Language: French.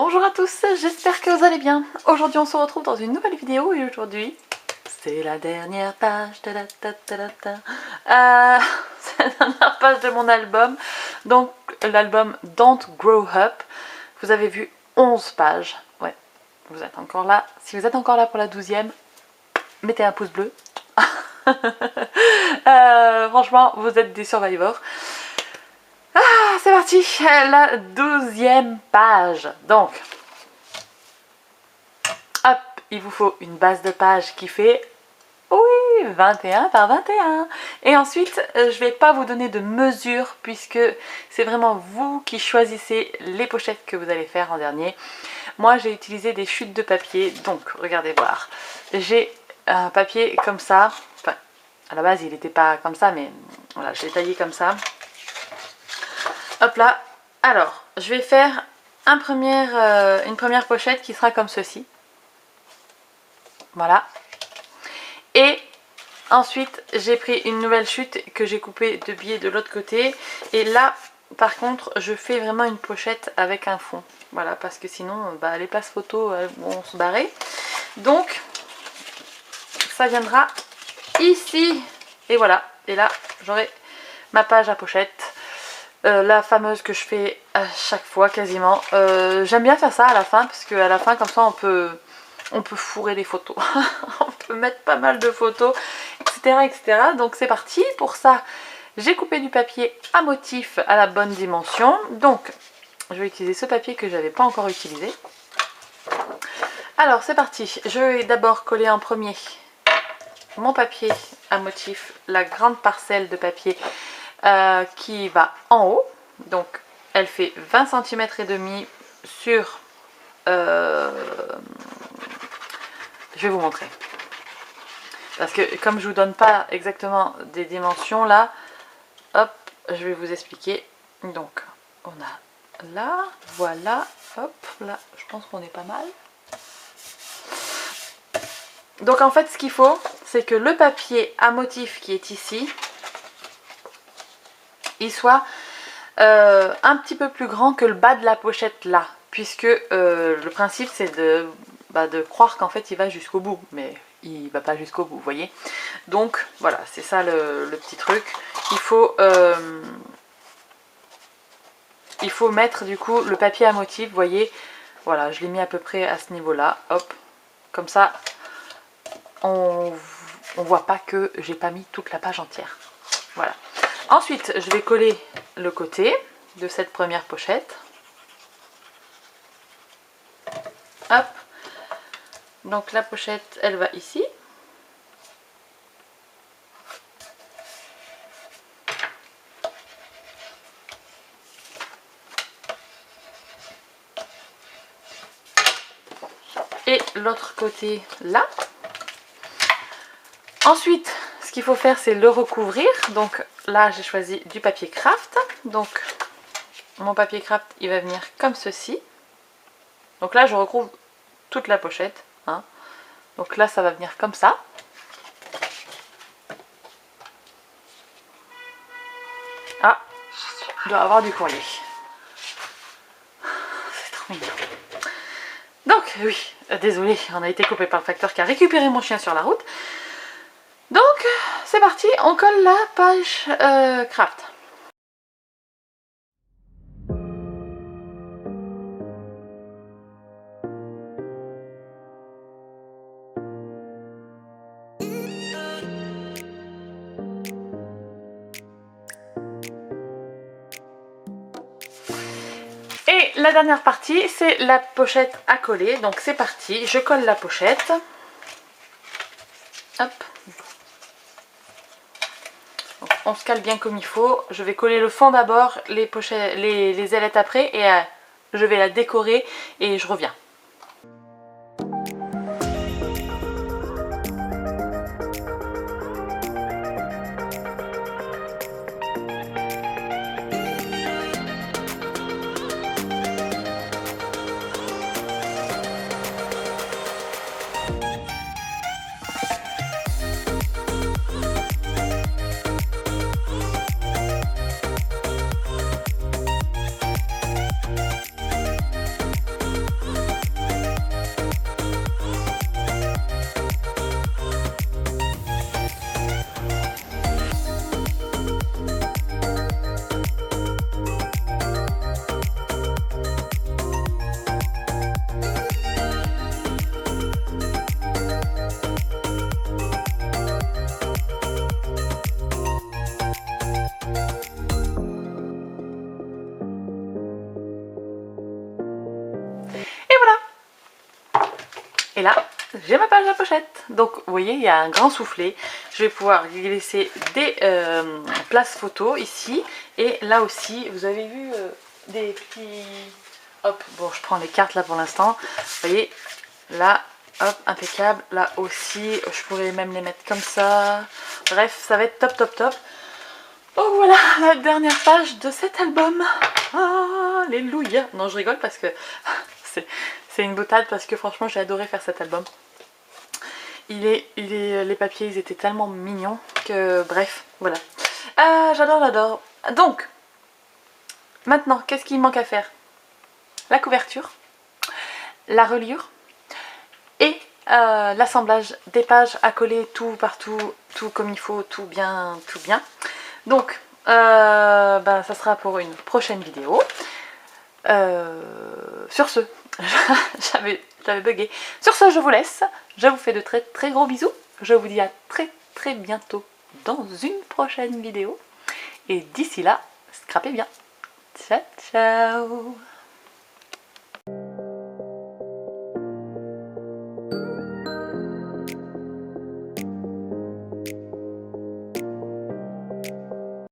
Bonjour à tous, j'espère que vous allez bien. Aujourd'hui on se retrouve dans une nouvelle vidéo et aujourd'hui c'est la dernière page. C'est la dernière page de mon album. Donc l'album Don't Grow Up. Vous avez vu 11 pages. Ouais, vous êtes encore là. Si vous êtes encore là pour la 12e, mettez un pouce bleu. Franchement, vous êtes des survivors. C'est parti, la 12e page. Donc, hop, il vous faut une base de page qui fait, oui, 21 par 21. Et ensuite, je vais pas vous donner de mesure puisque c'est vraiment vous qui choisissez les pochettes que vous allez faire en dernier. Moi, j'ai utilisé des chutes de papier. Donc, regardez voir. J'ai un papier comme ça. Enfin, à la base, il n'était pas comme ça, mais voilà, je l'ai taillé comme ça. Hop là, alors je vais faire une première pochette qui sera comme ceci. Voilà. Et ensuite j'ai pris une nouvelle chute que j'ai coupée de biais de l'autre côté. Et là par contre je fais vraiment une pochette avec un fond. Voilà, parce que sinon les places photos vont se barrer. Donc ça viendra ici. Et voilà, et là j'aurai ma page à pochette. La fameuse que je fais à chaque fois quasiment. J'aime bien faire ça à la fin parce qu'à la fin comme ça on peut fourrer les photos. On peut mettre pas mal de photos, etc. etc. Donc c'est parti. Pour ça j'ai coupé du papier à motif à la bonne dimension. Donc je vais utiliser ce papier que j'avais pas encore utilisé. Alors c'est parti. Je vais d'abord coller en premier mon papier à motif, la grande parcelle de papier qui va en haut. Donc elle fait 20 cm et demi sur je vais vous montrer parce que comme je vous donne pas exactement des dimensions là, hop, je vais vous expliquer. Donc on a là, voilà, hop là, je pense qu'on est pas mal. Donc en fait ce qu'il faut, c'est que le papier à motif qui est ici, il soit un petit peu plus grand que le bas de la pochette là, puisque le principe c'est de croire qu'en fait il va jusqu'au bout, mais il va pas jusqu'au bout, vous voyez. Donc voilà, c'est ça le petit truc. Il faut mettre du coup le papier à motif, vous voyez. Voilà, je l'ai mis à peu près à ce niveau là, hop, comme ça on voit pas que j'ai pas mis toute la page entière. Voilà. Ensuite, je vais coller le côté de cette première pochette. Hop. Donc la pochette, elle va ici. Et l'autre côté là. Ensuite, ce qu'il faut faire, c'est le recouvrir. Donc là, j'ai choisi du papier craft. Donc mon papier craft, il va venir comme ceci. Donc là, je recouvre toute la pochette. Hein. Donc là, ça va venir comme ça. Ah, il doit y avoir du courrier. C'est trop mignon. Donc oui, désolée, on a été coupé par le facteur qui a récupéré mon chien sur la route. Donc c'est parti, on colle la page craft. Et la dernière partie, c'est la pochette à coller. Donc c'est parti, je colle la pochette. Hop. Donc, on se cale bien comme il faut. Je vais coller le fond d'abord, les ailettes après, et je vais la décorer et je reviens. Et là, j'ai ma page à pochette. Donc, vous voyez, il y a un grand soufflet. Je vais pouvoir y laisser des places photos ici. Et là aussi, vous avez vu des petits... Hop, bon, je prends les cartes là pour l'instant. Vous voyez, là, hop, impeccable. Là aussi, je pourrais même les mettre comme ça. Bref, ça va être top, top, top. Donc voilà, la dernière page de cet album. Alléluia. Non, je rigole parce que c'est une boutade parce que franchement, j'ai adoré faire cet album. Les papiers, ils étaient tellement mignons que bref, voilà. J'adore, j'adore. Donc, maintenant, qu'est-ce qu'il manque à faire? La couverture, la reliure et l'assemblage des pages à coller tout partout, tout comme il faut, tout bien, tout bien. Donc, ça sera pour une prochaine vidéo. Sur ce, j'avais bugué. Sur ce, je vous laisse. Je vous fais de très très gros bisous. Je vous dis à très très bientôt dans une prochaine vidéo. Et d'ici là, scrapez bien. Ciao, ciao.